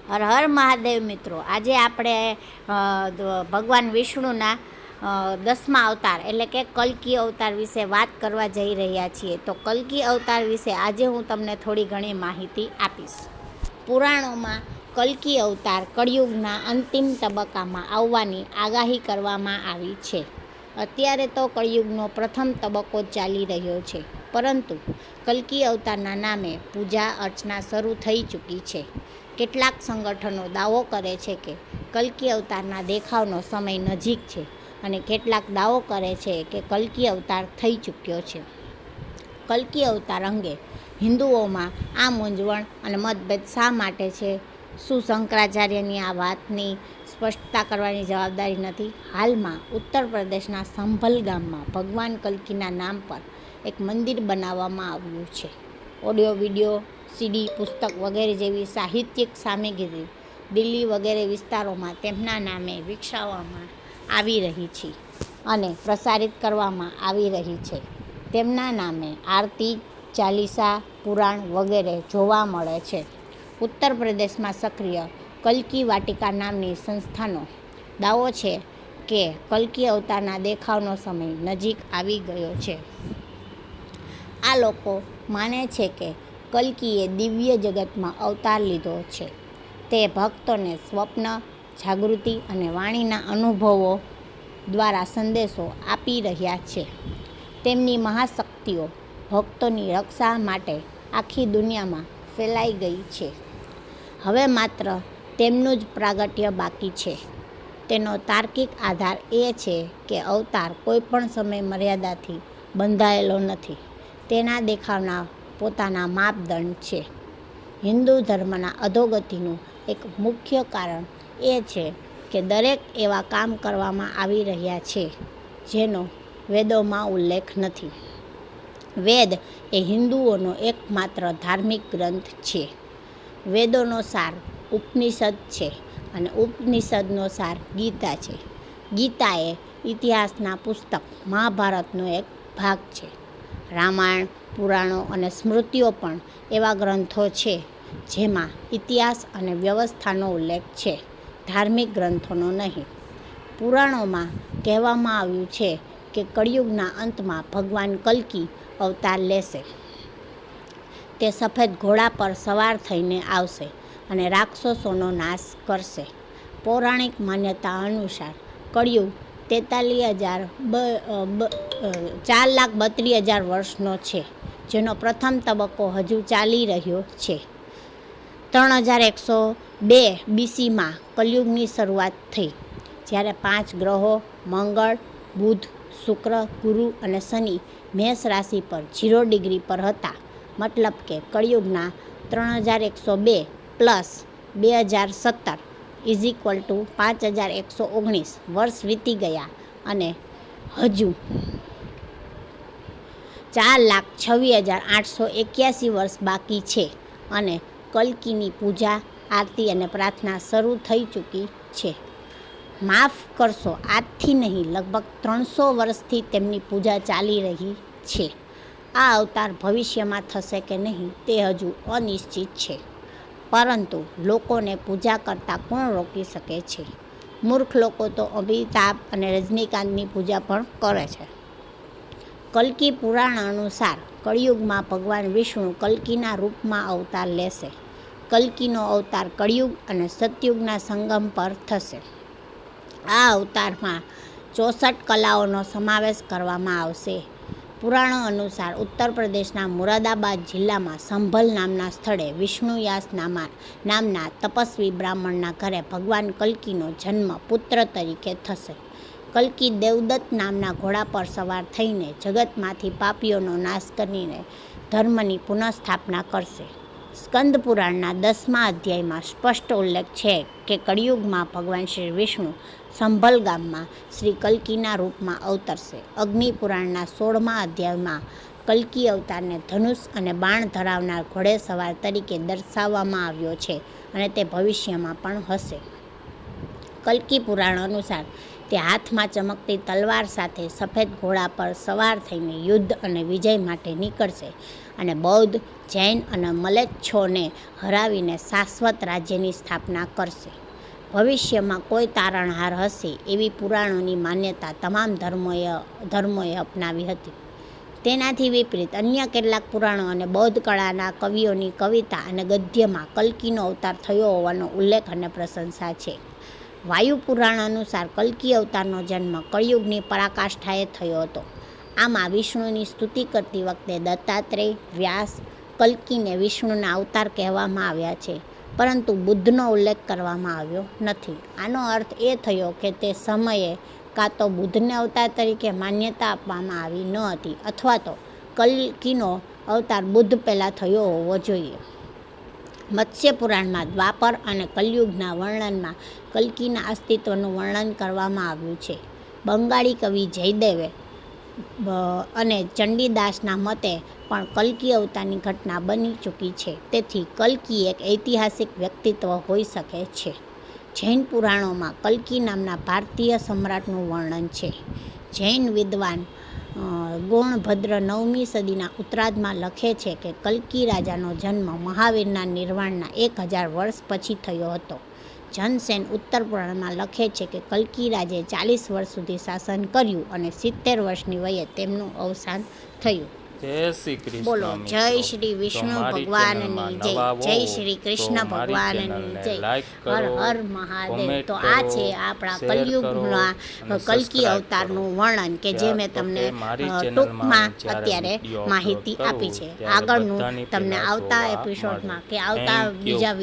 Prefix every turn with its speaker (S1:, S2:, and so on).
S1: હર હર મહાદેવ મિત્રો, આજે આપણે ભગવાન વિષ્ણુના 10મા અવતાર એટલે કે કલ્કી અવતાર વિશે વાત કરવા જઈ રહ્યા છીએ. તો કલ્કી અવતાર વિશે આજે હું તમને થોડી ઘણી માહિતી આપીશ. પુરાણોમાં કલ્કી અવતાર કળિયુગના અંતિમ તબક્કામાં આવવાની આગાહી કરવામાં આવી છે. અત્યારે તો કળિયુગનો પ્રથમ તબક્કો ચાલી રહ્યો છે, પરંતુ કલ્કી અવતારના નામે પૂજા અર્ચના શરૂ થઈ ચૂકી છે. કેટલાક સંગઠનો દાવો કરે છે કે કલ્કી અવતારના દેખાવનો સમય નજીક છે, અને કેટલાક દાવો કરે છે કે કલ્કી અવતાર થઈ ચૂક્યો છે. કલ્કી અવતાર અંગે હિન્દુઓમાં આ મૂંઝવણ અને મતભેદ શા માટે છે? શું શંકરાચાર્યની આ વાતની સ્પષ્ટતા કરવાની જવાબદારી નથી? હાલમાં ઉત્તર પ્રદેશના સંભલ ગામમાં ભગવાન કલ્કીના નામ પર એક મંદિર બનાવવામાં આવ્યું છે. ઓડિયો, વિડીયો, સીડી, પુસ્તક વગેરે જેવી સાહિત્યિક સામગ્રી દિલ્હી વગેરે વિસ્તારોમાં તેમના નામે વિકસાવવામાં આવી રહી છે અને પ્રસારિત કરવામાં આવી રહી છે. તેમના નામે આરતી, ચાલીસા, પુરાણ વગેરે જોવા મળે છે. ઉત્તર પ્રદેશમાં સક્રિય કલ્કી વાટિકા નામની સંસ્થાનો દાવો છે કે કલ્કી અવતારના દેખાવનો સમય નજીક આવી ગયો છે. આ લોકો માને છે કે કલ્કીએ દિવ્ય જગતમાં અવતાર લીધો છે. તે ભક્તોને સ્વપ્ન, જાગૃતિ અને વાણીના અનુભવો દ્વારા સંદેશો આપી રહ્યા છે. તેમની મહાશક્તિઓ ભક્તોની રક્ષા માટે આખી દુનિયામાં ફેલાઈ ગઈ છે. હવે માત્ર તેમનું જ પ્રાગટ્ય બાકી છે. તેનો તાર્કિક આધાર એ છે કે અવતાર કોઈપણ સમય મર્યાદાથી બંધાયેલો નથી. તેના દેખાવના પોતાના માપદંડ છે. હિન્દુ ધર્મના અધોગતિનું એક મુખ્ય કારણ એ છે કે દરેક એવા કામ કરવામાં આવી રહ્યા છે જેનો વેદોમાં ઉલ્લેખ નથી. વેદ એ હિન્દુઓનો એકમાત્ર ધાર્મિક ગ્રંથ છે. વેદોનો સાર ઉપનિષદ છે અને ઉપનિષદનો સાર ગીતા છે. ગીતા એ ઇતિહાસના પુસ્તક મહાભારતનો એક ભાગ છે. રામાયણ, પુરાણો અને સ્મૃતિઓ પણ એવા ગ્રંથો છે જેમાં ઇતિહાસ અને વ્યવસ્થાનો ઉલ્લેખ છે, ધાર્મિક ગ્રંથોનો નહીં. પુરાણોમાં કહેવામાં આવ્યું છે કે કળિયુગના અંતમાં ભગવાન કલ્કી અવતાર લેશે. તે સફેદ ઘોડા પર સવાર થઈને આવશે અને રાક્ષસોનો નાશ કરશે. પૌરાણિક માન્યતા અનુસાર કળિયુગ 4,32,000 વર્ષનો છે, જેનો પ્રથમ તબક્કો હજુ ચાલી રહ્યો છે. 3102 BCમાં કલયુગની શરૂઆત થઈ, જ્યારે 5 ગ્રહો મંગળ, બુધ, શુક્ર, ગુરુ અને શનિ મેષ રાશિ પર 0 ડિગ્રી પર હતા. મતલબ કે કળિયુગના 3102 પ્લસ 2017 = 5119 વર્ષ વીતી ગયા અને હજુ 4,26,881 વર્ષ બાકી છે અને કલ્કીની પૂજા, આરતી અને પ્રાર્થના શરૂ થઈ ચૂકી છે. માફ કરશો, આજથી નહીં, લગભગ 300 વર્ષથી તેમની પૂજા ચાલી રહી છે. આ અવતાર ભવિષ્યમાં થશે કે નહીં તે હજુ અનિશ્ચિત છે, પરંતુ લોકોને પૂજા કરતાં કોણ રોકી શકે છે? મૂર્ખ લોકો તો અમિતાભ અને રજનીકાંતની પૂજા પણ કરે છે. કલ્કી પુરાણ અનુસાર કળિયુગમાં ભગવાન વિષ્ણુ કલ્કીના રૂપમાં અવતાર લેશે. કલ્કીનો અવતાર કળિયુગ અને સતયુગના સંગમ પર થશે. આ અવતારમાં 64 કલાઓનો સમાવેશ કરવામાં આવશે. પુરાણો અનુસાર ઉત્તર પ્રદેશના મુરાદાબાદ જિલ્લામાં સંભલ નામના સ્થળે વિષ્ણુયાસ નામના તપસ્વી બ્રાહ્મણના ઘરે ભગવાન કલ્કીનો જન્મ પુત્ર તરીકે થશે. કલ્કી દેવદત્ત નામના ઘોડા પર સવાર થઈને જગતમાંથી પાપીઓનો નાશ કરીને ધર્મની પુનઃસ્થાપના કરશે. સ્કંદ પુરાણના 10મા અધ્યાયમાં સ્પષ્ટ ઉલ્લેખ છે કે કળિયુગમાં ભગવાન શ્રી વિષ્ણુ સંભલ ગામમાં શ્રી કલ્કીના રૂપમાં અવતરશે. અગ્નિ પુરાણના 16મા અધ્યાયમાં કલ્કી અવતારને ધનુષ અને બાણ ધરાવનાર ઘોડેસવાર તરીકે દર્શાવવામાં આવ્યો છે અને તે ભવિષ્યમાં પણ હશે. કલ્કી પુરાણ અનુસાર તે હાથમાં ચમકતી તલવાર સાથે સફેદ ઘોડા પર સવાર થઈને યુદ્ધ અને વિજય માટે નીકળશે અને બૌદ્ધ, જૈન અને મલેચ્છોને હરાવીને શાશ્વત રાજ્યની સ્થાપના કરશે. ભવિષ્યમાં કોઈ તારણહાર હશે એવી પુરાણોની માન્યતા તમામ ધર્મોએ અપનાવી હતી. તેનાથી વિપરીત અન્ય કેટલાક પુરાણો અને બૌદ્ધ કળાના કવિઓની કવિતા અને ગદ્યમાં કલ્કીનો અવતાર થયો હોવાનો ઉલ્લેખ અને પ્રશંસા છે. વાયુ પુરાણ અનુસાર કલ્કી અવતારનો જન્મ કળિયુગની પરાકાષ્ઠાએ થયો હતો. આમાં વિષ્ણુની સ્તુતિ કરતી વખતે દત્તાત્રેય, વ્યાસ, કલ્કીને વિષ્ણુના અવતાર કહેવામાં આવ્યા છે, પરંતુ બુદ્ધનો ઉલ્લેખ કરવામાં આવ્યો નથી. આનો અર્થ એ થયો કે તે સમયે કાં તો બુદ્ધને અવતાર તરીકે માન્યતા આપવામાં આવી ન હતી અથવા તો કલ્કીનો અવતાર બુદ્ધ પહેલાં થયો હોવો જોઈએ. મત્સ્ય પુરાણમાં દ્વાપર અને કલયુગના વર્ણનમાં કલ્કીના અસ્તિત્વનું વર્ણન કરવામાં આવ્યું છે. બંગાળી કવિ જયદેવે અને ચંડીદાસના મતે પણ કલ્કી અવતારની ઘટના બની ચૂકી છે. તેથી કલ્કી એક ઐતિહાસિક વ્યક્તિત્વ હોઈ શકે છે. જૈન પુરાણોમાં કલ્કી નામના ભારતીય સમ્રાટનું વર્ણન છે. જૈન વિદ્વાન ગોણભદ્ર 9મી સદીના ઉત્તરાર્ધમાં લખે છે કે કલ્કી રાજાનો જન્મ મહાવીરના નિર્વાણના 1000 વર્ષ પછી થયો હતો. જનસેન ઉત્તર પુરાણમાં લખે છે કે કલ્કી રાજે 40 વર્ષ સુધી શાસન કર્યું અને 70 વર્ષની વયે તેમનું અવસાન થયું.
S2: જય શ્રી કૃષ્ણ.
S1: બોલો જય શ્રી વિષ્ણુ ભગવાનની જય, જય શ્રી કૃષ્ણ ભગવાનની જય, હર હર મહાદેવ. તો આ છે આપણા કલયુગના કલ્કી અવતારનું વર્ણન કે જે મેં તમને ટૂંકમાં અત્યારે માહિતી આપી છે. આગળનું તમને આવતા એપિસોડમાં કે આવતા બીજા